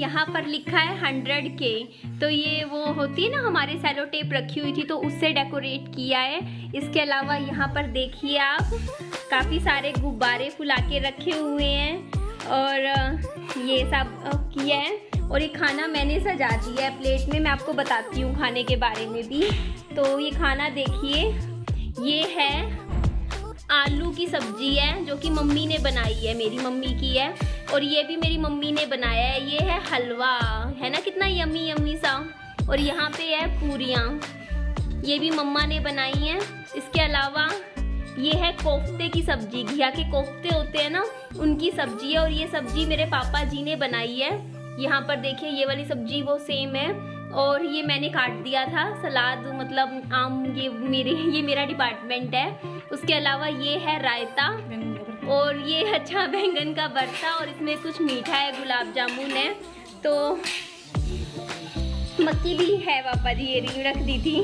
यहाँ पर लिखा है 100K। तो ये वो होती है ना, हमारे सेलो टेप रखी हुई थी तो उससे डेकोरेट किया है। इसके अलावा यहाँ पर देखिए आप, काफ़ी सारे गुब्बारे फुला के रखे हुए हैं और ये सब किया है। और ये खाना मैंने सजा दिया है प्लेट में, मैं आपको बताती हूँ खाने के बारे में भी। तो ये खाना देखिए, ये है आलू की सब्जी है जो कि मम्मी ने बनाई है, मेरी मम्मी की है। और ये भी मेरी मम्मी ने बनाया है। ये है हलवा, है ना कितना यम्मी यम्मी सा। और यहाँ पे है पूरियाँ, ये भी मम्मा ने बनाई हैं। इसके अलावा ये है कोफ्ते की सब्जी, घिया के कोफ्ते होते हैं ना, उनकी सब्जी है। और ये सब्जी मेरे पापा जी ने बनाई है। यहाँ पर देखिए ये वाली सब्जी वो सेम है। और ये मैंने काट दिया था सलाद, मतलब आम, ये मेरा डिपार्टमेंट है। उसके अलावा ये है रायता और ये अच्छा बैंगन का भरता। और इसमें कुछ मीठा है, गुलाब जामुन है। तो मक्की भी है, पापा जी ये रख दी थी।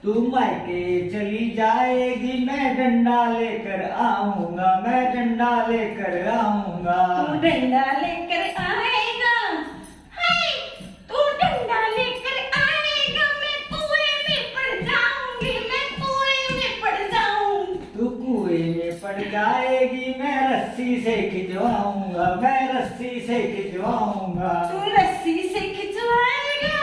तू मायके चली जाएगी, मैं डंडा लेकर आऊंगा, मैं डंडा लेकर आऊंगा। तू डंडा लेकर आएगा, हाय तू डंडा लेकर आएगा, मैं कुएं में पड़ जाऊंगी, मैं कुएं में पड़ जाऊं। तू कुएं में पड़ जाएगी, मैं रस्सी से खिंचवाऊंगा, मैं रस्सी से खिंचवाऊंगा। तू रस्सी से खिंचवाएगा,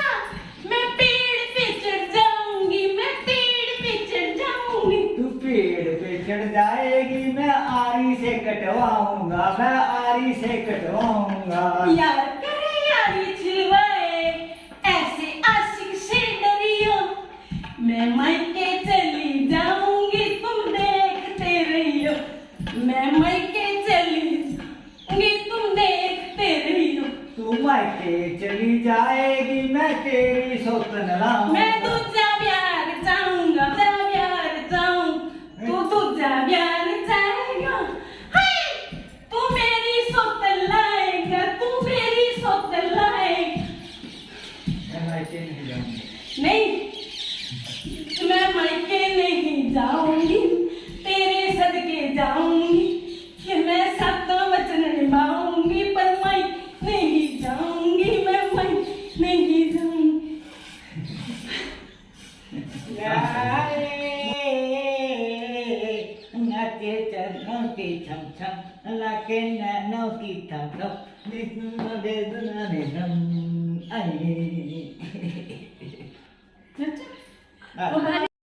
मैं पेड़ पे चढ़ जाऊंगी, मैं पेड़ पे चढ़ जाऊंगी। तू पेड़ पे चढ़ जाएगी, मैं आरी से कटवाऊंगा, मैं आरी से कटवाऊंगा। यार करे यारी छिलवाए, ऐसे आशिक से डरियो, मैं मायके चली जाऊंगी, तुम देखते रहियो, मैं मायके चली जाऊंगी, तुम देखते रहियो। तू मायके चली जाएगी, मैं तेरी सौतन लाऊंगा, मैं तुझा प्यार चाहूंगा, तुझा प्यार चाहूं, तू तुझा प्यार चाहेगा, हाय तू मेरी सौतन लाएगा, तू मेरी सौतन लाएगा। मैं मायके नहीं जाऊंगा। नहीं, मैं मायके नहीं जाऊंगी, तेरे सदके जाऊंगी, कि मैं सातों वचन निभाऊंगी, पर मैं नहीं जाऊंगी, मैं नहीं जाऊंगी। नाचे चरणों की छम छम, लाके नैनों की थम थम, दे दुना ने दम आए।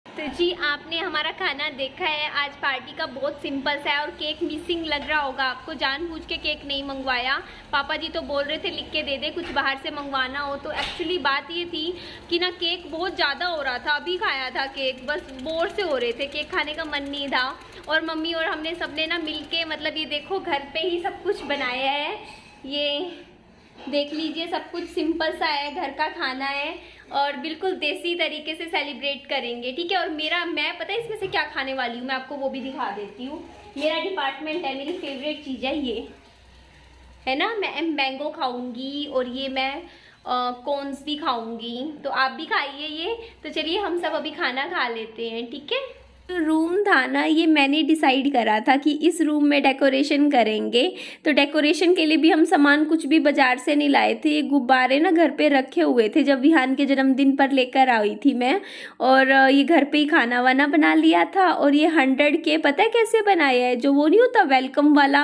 तो जी आपने हमारा खाना देखा है। आज पार्टी का बहुत सिंपल सा है और केक मिसिंग लग रहा होगा आपको, जानबूझ के केक नहीं मंगवाया। पापा जी तो बोल रहे थे लिख के दे दे कुछ बाहर से मंगवाना हो। तो एक्चुअली बात ये थी कि ना केक बहुत ज़्यादा हो रहा था, अभी खाया था केक, बस बोर से हो रहे थे, केक खाने का मन नहीं था। और मम्मी और हमने सबने ना मिल के, मतलब ये देखो घर पर ही सब कुछ बनाया है, ये देख लीजिए सब कुछ सिंपल सा है, घर का खाना है और बिल्कुल देसी तरीके से सेलिब्रेट करेंगे, ठीक है। और मैं पता है इसमें से क्या खाने वाली हूँ, मैं आपको वो भी दिखा देती हूँ। मेरा डिपार्टमेंट है, मेरी फेवरेट चीज़ है ये, है ना। मैं मैंगो खाऊंगी और ये मैं कॉर्न्स भी खाऊंगी, तो आप भी खाइए ये। तो चलिए हम सब अभी खाना खा लेते हैं, ठीक है। रूम था ना, ये मैंने डिसाइड करा था कि इस रूम में डेकोरेशन करेंगे। तो डेकोरेशन के लिए भी हम सामान कुछ भी बाजार से नहीं लाए थे। ये गुब्बारे ना घर पे रखे हुए थे जब विहान के जन्मदिन पर लेकर आई थी मैं, और ये घर पे ही खाना वाना बना लिया था। और ये 100K पता है कैसे बनाया है? जो वो नहीं होता वेलकम वाला,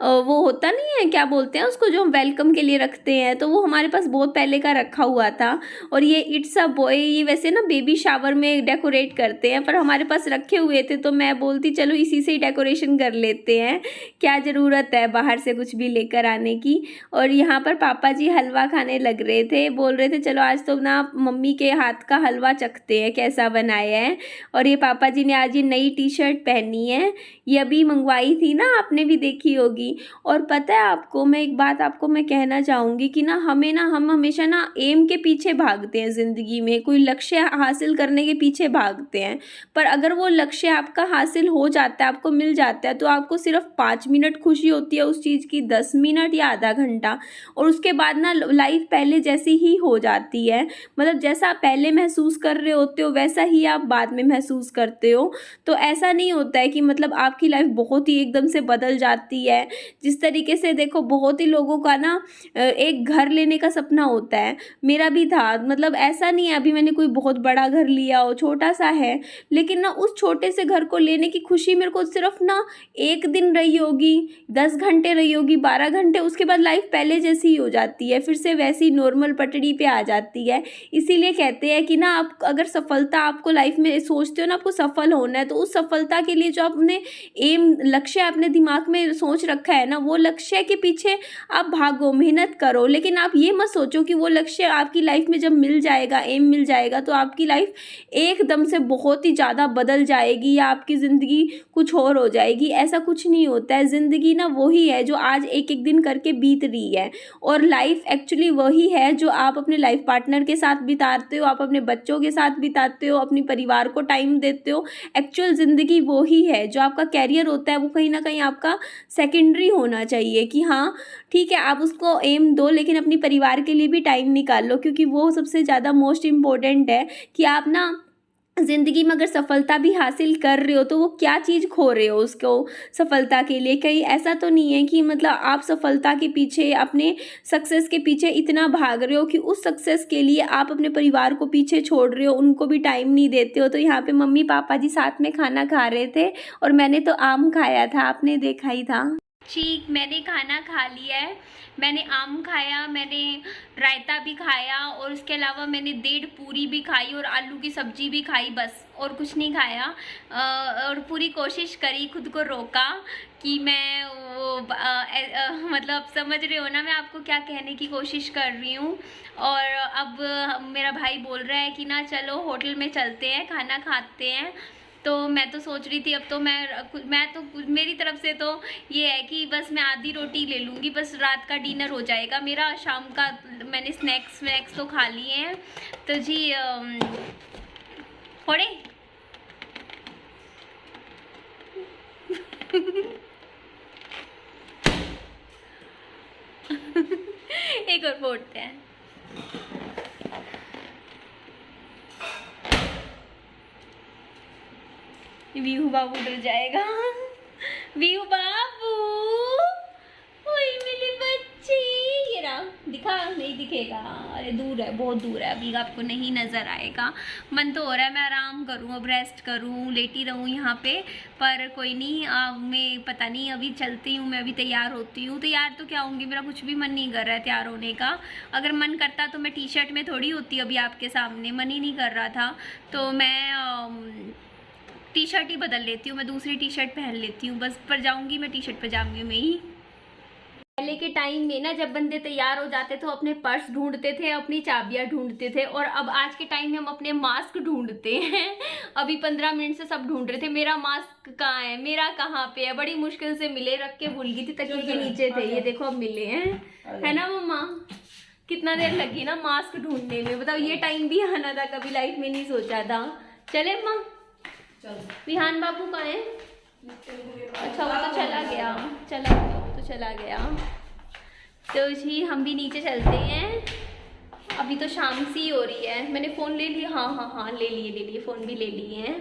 वो होता नहीं है, क्या बोलते हैं उसको, जो हम वेलकम के लिए रखते हैं, तो वो हमारे पास बहुत पहले का रखा हुआ था। और ये इट्स अ बॉय, ये वैसे ना बेबी शावर में डेकोरेट करते हैं, पर हमारे पास रखे हुए थे तो मैं बोलती चलो इसी से ही डेकोरेशन कर लेते हैं, क्या ज़रूरत है बाहर से कुछ भी लेकर आने की। और यहाँ पर पापा जी हलवा खाने लग रहे थे, बोल रहे थे चलो आज तो ना मम्मी के हाथ का हलवा चखते हैं कैसा बनाया है। और ये पापा जी ने आज ये नई टी-शर्ट पहनी है, ये अभी मंगवाई थी ना, आपने भी देखी होगी। और पता है आपको, मैं एक बात आपको मैं कहना चाहूँगी कि ना हमें ना, हम हमेशा ना एम के पीछे भागते हैं ज़िंदगी में, कोई लक्ष्य हासिल करने के पीछे भागते हैं, पर अगर वो लक्ष्य आपका हासिल हो जाता है, आपको मिल जाता है, तो आपको सिर्फ 5 मिनट खुशी होती है उस चीज़ की, 10 मिनट या आधा घंटा, और उसके बाद ना लाइफ पहले जैसी ही हो जाती है। मतलब जैसा आप पहले महसूस कर रहे होते हो वैसा ही आप बाद में महसूस करते हो। तो ऐसा नहीं होता है कि मतलब आपकी लाइफ बहुत ही एकदम से बदल जाती है। जिस तरीके से देखो, बहुत ही लोगों का ना एक घर लेने का सपना होता है, मेरा भी था। मतलब ऐसा नहीं है अभी मैंने कोई बहुत बड़ा घर लिया हो, छोटा सा है, लेकिन ना उस छोटे से घर को लेने की खुशी मेरे को सिर्फ ना 1 दिन रही होगी, 10 घंटे रही होगी, 12 घंटे, उसके बाद लाइफ पहले जैसी ही हो जाती है, फिर से वैसी नॉर्मल पटड़ी पे आ जाती है। इसीलिए कहते हैं कि ना आप अगर सफलता आपको लाइफ में सोचते हो ना, आपको सफल होना है, तो उस सफलता के लिए जो आपने एम लक्ष्य अपने दिमाग में सोच रखा है ना, वो लक्ष्य के पीछे आप भागो, मेहनत करो। लेकिन आप ये मत सोचो कि वो लक्ष्य आपकी लाइफ में जब मिल जाएगा, एम मिल जाएगा, तो आपकी लाइफ एकदम से बहुत ही ज़्यादा बदल जाएगी या आपकी ज़िंदगी कुछ और हो जाएगी। ऐसा कुछ नहीं होता है। ज़िंदगी ना वही है जो आज एक एक दिन करके बीत रही है, और लाइफ एक्चुअली वही है जो आप अपने लाइफ पार्टनर के साथ बिताते हो, आप अपने बच्चों के साथ बिताते हो, अपने परिवार को टाइम देते हो। एक्चुअल ज़िंदगी वही है। जो आपका कैरियर होता है वो कहीं ना कहीं आपका सेकेंडरी होना चाहिए, कि हाँ ठीक है आप उसको एम दो, लेकिन अपनी परिवार के लिए भी टाइम निकाल लो, क्योंकि वो सबसे ज़्यादा मोस्ट इम्पोर्टेंट है। कि आप ना ज़िंदगी में अगर सफलता भी हासिल कर रहे हो तो वो क्या चीज़ खो रहे हो उसको सफलता के लिए। कहीं ऐसा तो नहीं है कि मतलब आप सफलता के पीछे, अपने सक्सेस के पीछे इतना भाग रहे हो कि उस सक्सेस के लिए आप अपने परिवार को पीछे छोड़ रहे हो, उनको भी टाइम नहीं देते हो। तो यहाँ पे मम्मी पापा जी साथ में खाना खा रहे थे, और मैंने तो आम खाया था, आपने देखा ही था। ठीक, मैंने खाना खा लिया है, मैंने आम खाया, मैंने रायता भी खाया, और उसके अलावा मैंने 1.5 पूरी भी खाई और आलू की सब्जी भी खाई, बस और कुछ नहीं खाया। और पूरी कोशिश करी, खुद को रोका कि मैं वो मतलब समझ रहे हो ना मैं आपको क्या कहने की कोशिश कर रही हूँ। और अब मेरा भाई बोल रहा है कि ना चलो होटल में चलते हैं, खाना खाते हैं। तो मैं तो सोच रही थी अब तो मैं तो मेरी तरफ से तो ये है कि बस मैं आधी रोटी ले लूँगी, बस रात का डिनर हो जाएगा मेरा। शाम का मैंने स्नैक्स तो खा लिए हैं। तो जी फोड़े एक और फोड़ते हैं। वीहू बाबू डर जाएगा। वीहू बाबू, ओए मेरी बच्ची, ये रहा, दिखा नहीं दिखेगा, अरे दूर है, बहुत दूर है, अभी आपको नहीं नज़र आएगा। मन तो हो रहा है मैं आराम करूं, अब रेस्ट करूं, लेटी रहूं यहाँ पे, पर कोई नहीं। मैं पता नहीं, अभी चलती हूँ, मैं अभी तैयार होती हूँ। तैयार तो क्या होंगी, मेरा कुछ भी मन नहीं कर रहा है तैयार होने का। अगर मन करता तो मैं टी-शर्ट में थोड़ी होती अभी आपके सामने, मन ही नहीं कर रहा था। तो मैं टी-शर्ट ही बदल लेती हूँ, मैं दूसरी टी-शर्ट पहन लेती हूँ बस। पर जाऊँगी मैं टी-शर्ट पजामे में ही। पहले के टाइम में ना जब बंदे तैयार हो जाते तो अपने पर्स ढूंढते थे, अपनी चाबियां ढूंढते थे, और अब आज के टाइम में हम अपने मास्क ढूंढते हैं। अभी 15 मिनट से सब ढूंढ रहे थे मेरा मास्क कहाँ है, मेरा कहाँ पे है। बड़ी मुश्किल से मिले, रख के भूल गई थी, तकिए के नीचे थे। ये देखो अब मिले हैं, है ना मम्मा? कितना देर लगी ना मास्क ढूंढने में, बताओ। ये टाइम भी आना था, कभी लाइफ में नहीं सोचा था। चले माँ, विहान बाबू कहाँ है? अच्छा वो तो चला गया, वो तो चला गया। तो जी हम भी नीचे चलते हैं, अभी तो शाम सी हो रही है। मैंने फ़ोन ले लिया, हाँ ले लिए फ़ोन भी ले लिए हैं।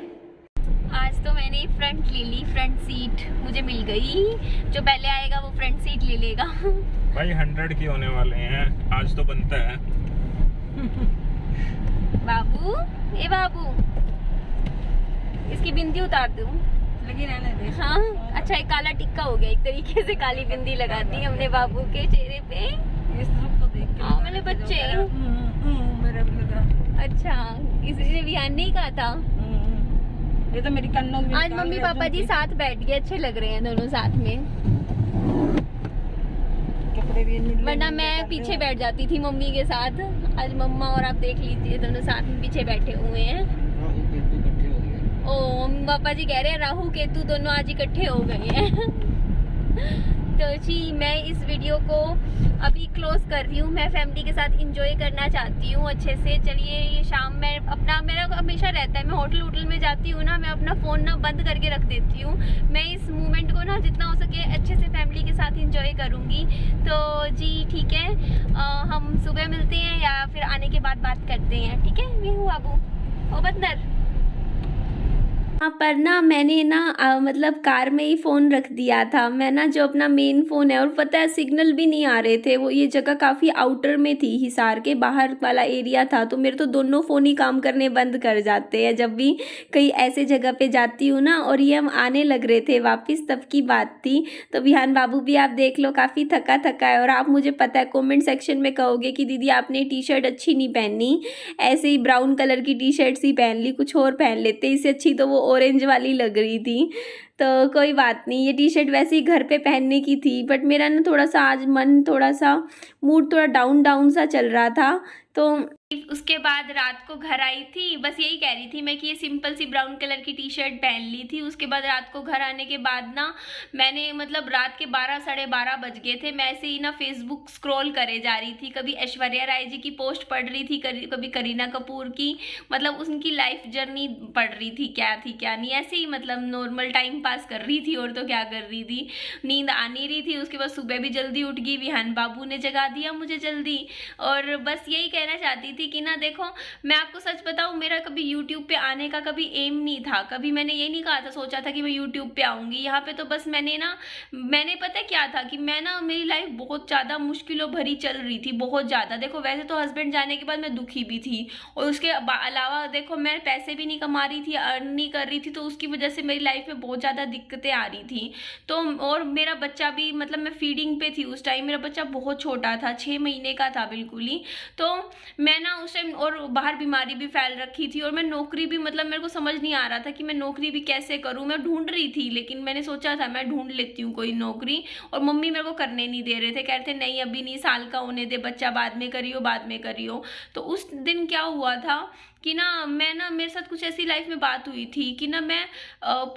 आज तो मैंने फ्रंट ले ली, फ्रंट सीट मुझे मिल गई। जो पहले आएगा वो फ्रंट सीट ले लेगा। भाई 100 की होने वाले हैं, आज तो बनता है। बाबू, ए बाबू, इसकी बिंदी उतार दूं? लगी रहने दे। हाँ, अच्छा एक काला टिक्का हो गया, एक तरीके से काली बिंदी लगा दी हमने बाबू के चेहरे पे। इस रूप को देख के हाँ, मेरे बच्चे। मेरा भी लगा। अच्छा, इसने बिहान नहीं कहा था। ये तो मेरी कन्नों में आज मम्मी पापा जी साथ बैठ गए, अच्छे लग रहे हैं दोनों साथ में। कपड़े भी वरना मैं पीछे बैठ जाती थी मम्मी के साथ। आज मम्मा और आप देख लीजिए दोनों साथ में पीछे बैठे हुए हैं। ओ, मम्मी पापा जी कह रहे हैं राहु केतु दोनों आज इकट्ठे हो गए हैं। तो जी मैं इस वीडियो को अभी क्लोज कर रही हूँ। मैं फैमिली के साथ इंजॉय करना चाहती हूँ अच्छे से। चलिए ये शाम में अपना, मेरा हमेशा रहता है, मैं होटल में जाती हूँ ना, मैं अपना फ़ोन ना बंद करके रख देती हूँ। मैं इस मोमेंट को ना जितना हो सके अच्छे से फैमिली के साथ इंजॉय करूँगी। तो जी ठीक है, हम सुबह मिलते हैं या फिर आने के बाद बात करते हैं, ठीक है? मैं हूँ बाबू ओ बंदर। यहाँ पर ना मैंने ना मतलब कार में ही फ़ोन रख दिया था मैं ना, जो अपना मेन फ़ोन है, और पता है सिग्नल भी नहीं आ रहे थे। वो ये जगह काफ़ी आउटर में थी, हिसार के बाहर वाला एरिया था, तो मेरे तो दोनों फ़ोन ही काम करने बंद कर जाते हैं जब भी कहीं ऐसे जगह पे जाती हूँ ना। और ये हम आने लग रहे थे वापस, तब की बात थी। तो बिहान बाबू भी आप देख लो काफ़ी थका थका है। और आप मुझे पता है कॉमेंट सेक्शन में कहोगे कि दीदी आपने टी शर्ट अच्छी नहीं पहनी, ऐसे ही ब्राउन कलर की टी शर्ट सी पहन ली, कुछ और पहन लेते, इससे अच्छी तो वो ऑरेंज वाली लग रही थी। तो कोई बात नहीं, ये टी शर्ट वैसे ही घर पे पहनने की थी, बट मेरा ना थोड़ा सा आज मन, थोड़ा सा मूड थोड़ा डाउन सा चल रहा था। तो उसके बाद रात को घर आई थी, बस यही कह रही थी मैं कि ये सिंपल सी ब्राउन कलर की टी शर्ट पहन ली थी। उसके बाद रात को घर आने के बाद ना मैंने मतलब रात के 12 साढ़े 12 बज गए थे, मैं ऐसे ही ना फेसबुक स्क्रॉल करे जा रही थी। कभी ऐश्वर्या राय जी की पोस्ट पढ़ रही थी, कभी करीना कपूर की, मतलब उनकी लाइफ जर्नी पढ़ रही थी, क्या थी क्या नहीं, ऐसे ही मतलब नॉर्मल टाइम पास कर रही थी। और तो क्या कर रही थी, नींद आ नहीं रही थी। उसके बाद सुबह भी जल्दी उठ गई, विहान बाबू ने जगा दिया मुझे जल्दी। और बस यही कहना चाहती थी कि ना देखो, मैं आपको सच बताऊं, मेरा कभी YouTube पे आने का कभी एम नहीं था। कभी मैंने ये नहीं कहा था, सोचा था कि मैं YouTube पे आऊंगी। यहाँ पे तो बस मैंने पता क्या था कि मैं ना, मेरी लाइफ बहुत ज़्यादा मुश्किलों भरी चल रही थी, बहुत ज़्यादा। देखो वैसे तो हस्बैंड जाने के बाद मैं दुखी भी थी, और उसके अलावा देखो मैं पैसे भी नहीं कमा रही थी, अर्न नहीं कर रही थी, तो उसकी वजह से मेरी लाइफ में बहुत ज़्यादा दिक्कतें आ रही थी। तो और मेरा बच्चा भी, मतलब मैं फीडिंग पे थी उस टाइम, मेरा बच्चा बहुत छोटा था, 6 महीने का था बिल्कुल ही। तो मैं ना उस टाइम, और बाहर बीमारी भी फैल रखी थी, और मैं नौकरी भी, मतलब मेरे को समझ नहीं आ रहा था कि मैं नौकरी भी कैसे करूं। मैं ढूंढ रही थी, लेकिन मैंने सोचा था मैं ढूंढ लेती हूँ कोई नौकरी, और मम्मी मेरे को करने नहीं दे रहे थे, कह रहे थे नहीं अभी नहीं, साल का होने दे बच्चा, बाद में करियो बाद में करियो। तो उस दिन क्या हुआ था कि ना मेरे साथ कुछ ऐसी लाइफ में बात हुई थी कि ना मैं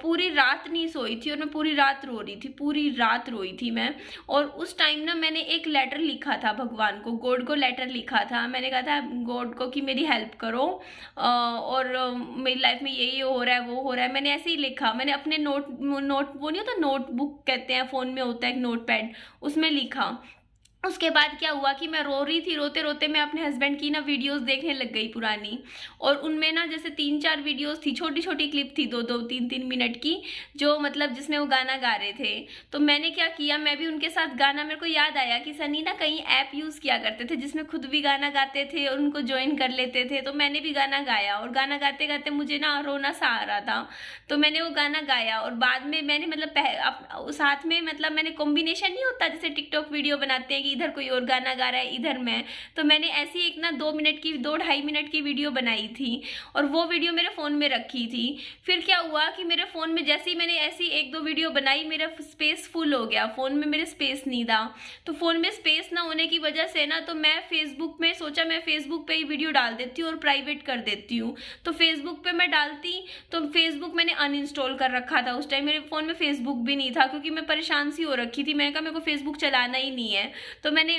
पूरी रात नहीं सोई थी, और मैं पूरी रात रो रही थी, पूरी रात रोई थी मैं। और उस टाइम ना मैंने एक लेटर लिखा था भगवान को, गॉड को लेटर लिखा था। मैंने कहा था गॉड को कि मेरी हेल्प करो, और मेरी लाइफ में यही हो रहा है वो हो रहा है। मैंने ऐसे ही लिखा, मैंने अपने नोट वो नहीं होता, नोटबुक कहते हैं, फ़ोन में होता है एक नोटपैड, उसमें लिखा। उसके बाद क्या हुआ कि मैं रो रही थी, रोते रोते मैं अपने हस्बैंड की ना वीडियोस देखने लग गई पुरानी। और उनमें ना जैसे 3-4 वीडियोस थी, छोटी छोटी क्लिप थी, 2-2 3-3 मिनट की, जो मतलब जिसमें वो गाना गा रहे थे। तो मैंने क्या किया, मैं भी उनके साथ गाना, मेरे को याद आया कि सनी ना कहीं ऐप यूज़ किया करते थे जिसमें खुद भी गाना गाते थे और उनको ज्वाइन कर लेते थे। तो मैंने भी गाना गाया, और गाना गाते गाते मुझे ना रोना सा आ रहा था, तो मैंने वो गाना गाया। और बाद में मैंने मतलब साथ में, मतलब मैंने कॉम्बिनेशन नहीं होता जैसे टिकटॉक वीडियो बनाते हैं कि इधर कोई और गाना गा रहा है इधर मैं, तो मैंने ऐसी एक ना 2-2.5 मिनट की वीडियो बनाई थी, और वो वीडियो मेरे फ़ोन में रखी थी। फिर क्या हुआ कि मेरे फ़ोन में जैसे ही मैंने ऐसी 1-2 वीडियो बनाई, मेरा स्पेस फुल हो गया, फ़ोन में मेरे स्पेस नहीं था। तो फ़ोन में स्पेस ना होने की वजह से ना, तो मैं फेसबुक में सोचा मैं फेसबुक पे ही वीडियो डाल देती हूँ और प्राइवेट कर देती हूँ। तो फेसबुक पे मैं डालती, तो फेसबुक मैंने अनइंस्टॉल कर रखा था। उस टाइम मेरे फ़ोन में फेसबुक भी नहीं था, क्योंकि मैं परेशान सी हो रखी थी। मैंने कहा मेरे को फेसबुक चलाना ही नहीं है, तो मैंने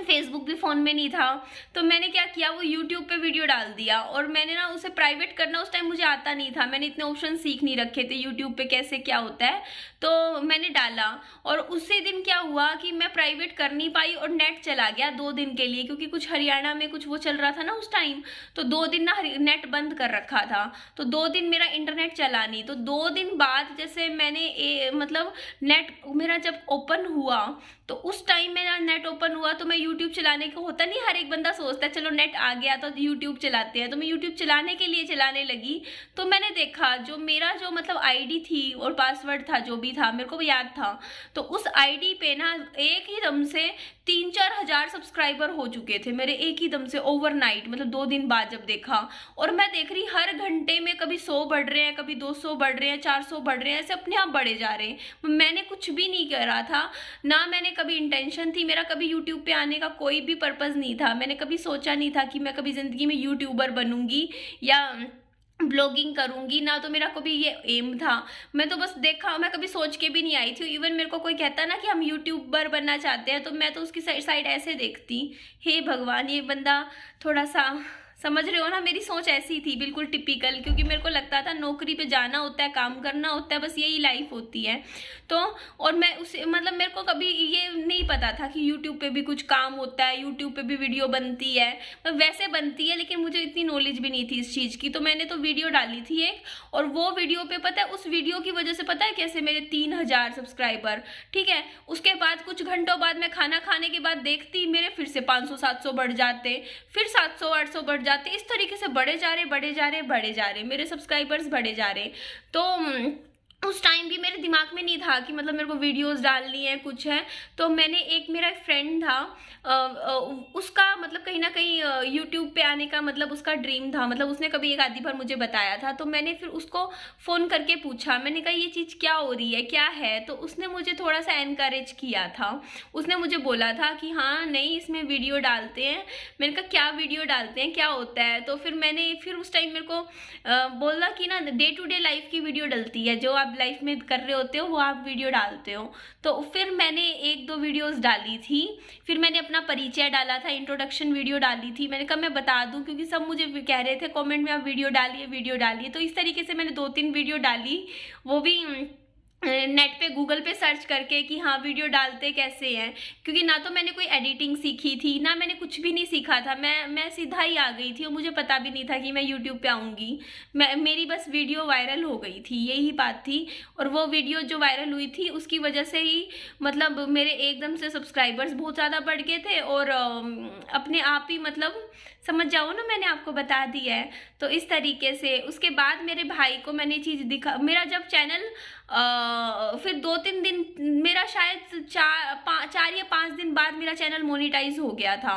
फेसबुक भी फ़ोन में नहीं था। तो मैंने क्या किया, वो यूट्यूब पे वीडियो डाल दिया और मैंने ना उसे प्राइवेट करना उस टाइम मुझे आता नहीं था, मैंने इतने ऑप्शन सीख नहीं रखे थे यूट्यूब पे कैसे क्या होता है। तो मैंने डाला और उसी दिन क्या हुआ कि मैं प्राइवेट कर नहीं पाई और नेट चला गया 2 दिन के लिए, क्योंकि कुछ हरियाणा में कुछ वो चल रहा था ना उस टाइम। तो 2 दिन ना नेट बंद कर रखा था, तो 2 दिन मेरा इंटरनेट चला नहीं। तो 2 दिन बाद जैसे मैंने मतलब नेट मेरा जब ओपन हुआ, तो उस टाइम मेरा नेट ओपन हुआ तो मैं यूट्यूब चलाने को, होता नहीं हर एक बंदा सोचता है चलो नेट आ गया तो यूट्यूब चलाते हैं, तो मैं यूट्यूब चलाने के लिए चलाने लगी। तो मैंने देखा जो मेरा जो मतलब आईडी थी और पासवर्ड था जो भी था मेरे को याद था, तो उस आईडी पे ना एक ही दम से 3-4 हज़ार सब्सक्राइबर हो चुके थे मेरे, एक ही दम से ओवरनाइट, मतलब 2 दिन बाद जब देखा। और मैं देख रही हर घंटे में कभी 100 बढ़ रहे हैं, कभी 200 बढ़ रहे हैं, 400 बढ़ रहे हैं, ऐसे अपने आप बढ़े जा रहे हैं। मैंने कुछ भी नहीं करा था, ना मैंने कभी इंटेंशन थी, मेरा कभी यूट्यूब पे आने का कोई भी पर्पज़ नहीं था। मैंने कभी सोचा नहीं था कि मैं कभी ज़िंदगी में यूट्यूबर बनूंगी या ब्लॉगिंग करूंगी, ना तो मेरा कभी ये एम था। मैं तो बस देखा, मैं कभी सोच के भी नहीं आई थी। इवन मेरे को कोई कहता ना कि हम यूट्यूबर बनना चाहते हैं, तो मैं तो उसकी साइड ऐसे देखती, हे भगवान ये बंदा थोड़ा सा, समझ रहे हो ना, मेरी सोच ऐसी थी बिल्कुल टिपिकल, क्योंकि मेरे को लगता था नौकरी पे जाना होता है, काम करना होता है, बस यही लाइफ होती है। तो और मैं उसे मतलब मेरे को कभी ये नहीं पता था कि यूट्यूब पे भी कुछ काम होता है, यूट्यूब पे भी वीडियो बनती है, वैसे बनती है, लेकिन मुझे इतनी नॉलेज भी नहीं थी इस चीज़ की। तो मैंने तो वीडियो डाली थी एक, और वो वीडियो पे पता है उस वीडियो की वजह से पता है कैसे मेरे 3000 सब्सक्राइबर, ठीक है। उसके बाद कुछ घंटों बाद मैं खाना खाने के बाद देखती मेरे फिर से 500-700 बढ़ जाते, फिर 700-800 बढ़ जाते, इस तरीके से बढ़े जा रहे मेरे सब्सक्राइबर्स बढ़े जा रहे। तो उस टाइम भी मेरे दिमाग में नहीं था कि मतलब मेरे को वीडियोस डालनी है कुछ है। तो मैंने एक मेरा फ्रेंड था, उसका मतलब कहीं ना कहीं यूट्यूब पे आने का मतलब उसका ड्रीम था, मतलब उसने कभी एक आधी बार मुझे बताया था। तो मैंने फिर उसको फ़ोन करके पूछा, मैंने कहा ये चीज़ क्या हो रही है, क्या है। तो उसने मुझे थोड़ा सा एनकरेज किया था, उसने मुझे बोला था कि हाँ नहीं इसमें वीडियो डालते हैं। मैंने कहा क्या वीडियो डालते हैं, क्या होता है। तो फिर मैंने उस टाइम मेरे को बोला कि ना डे टू डे लाइफ की वीडियो डलती है, जो आप लाइफ में कर रहे होते हो वो आप वीडियो डालते हो। तो फिर मैंने 1-2 वीडियोस डाली थी, फिर मैंने अपना परिचय डाला था, इंट्रोडक्शन वीडियो डाली थी। मैंने कहा मैं बता दूं क्योंकि सब मुझे कह रहे थे कमेंट में आप वीडियो डालिए। तो इस तरीके से मैंने 2-3 वीडियो डाली, वो भी नेट पे गूगल पे सर्च करके कि हाँ वीडियो डालते कैसे हैं, क्योंकि ना तो मैंने कोई एडिटिंग सीखी थी, ना मैंने कुछ भी नहीं सीखा था। मैं सीधा ही आ गई थी और मुझे पता भी नहीं था कि मैं यूट्यूब पे आऊँगी। मेरी बस वीडियो वायरल हो गई थी, यही बात थी। और वो वीडियो जो वायरल हुई थी उसकी वजह से ही मतलब मेरे एकदम से सब्सक्राइबर्स बहुत ज़्यादा बढ़ गए थे, और अपने आप ही मतलब समझ जाओ ना, मैंने आपको बता दिया है। तो इस तरीके से उसके बाद मेरे भाई को मैंने चीज़ दिखा, मेरा जब चैनल फिर 2-3 दिन, मेरा शायद 4 या 5 दिन बाद मेरा चैनल मोनेटाइज हो गया था।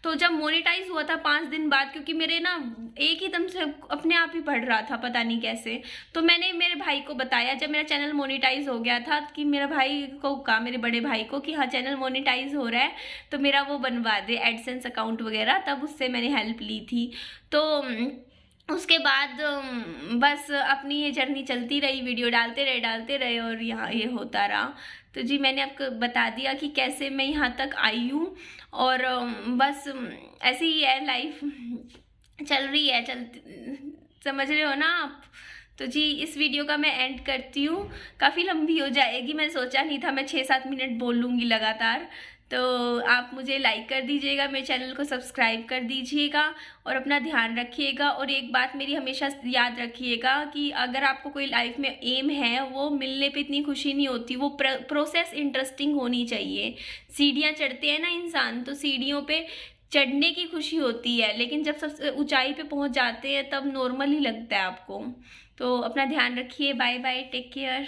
तो जब मोनेटाइज हुआ था 5 दिन बाद, क्योंकि मेरे ना एक ही दम से अपने आप ही बढ़ रहा था पता नहीं कैसे, तो मैंने मेरे भाई को बताया जब मेरा चैनल मोनेटाइज हो गया था, कि मेरे भाई को कहा, मेरे बड़े भाई को कि हाँ चैनल मोनेटाइज हो रहा है तो मेरा वो बनवा दे एडसेंस अकाउंट वगैरह, तब उससे मैंने हेल्प ली थी। तो उसके बाद बस अपनी ये जर्नी चलती रही, वीडियो डालते रहे और यहाँ ये होता रहा। तो जी मैंने आपको बता दिया कि कैसे मैं यहाँ तक आई हूँ, और बस ऐसे ही है लाइफ, चल रही है, समझ रहे हो ना आप। तो जी इस वीडियो का मैं एंड करती हूँ, काफ़ी लंबी हो जाएगी, मैंने सोचा नहीं था मैं 6-7 मिनट बोल लूँगी लगातार। तो आप मुझे लाइक कर दीजिएगा, मेरे चैनल को सब्सक्राइब कर दीजिएगा और अपना ध्यान रखिएगा। और एक बात मेरी हमेशा याद रखिएगा कि अगर आपको कोई लाइफ में एम है, वो मिलने पे इतनी खुशी नहीं होती, वो प्रोसेस इंटरेस्टिंग होनी चाहिए। सीढ़ियाँ चढ़ते हैं ना इंसान, तो सीढ़ियों पे चढ़ने की खुशी होती है, लेकिन जब सबसे ऊंचाई पे पहुंच जाते हैं तब नॉर्मल ही लगता है आपको। तो अपना ध्यान रखिए, बाय बाय, टेक केयर।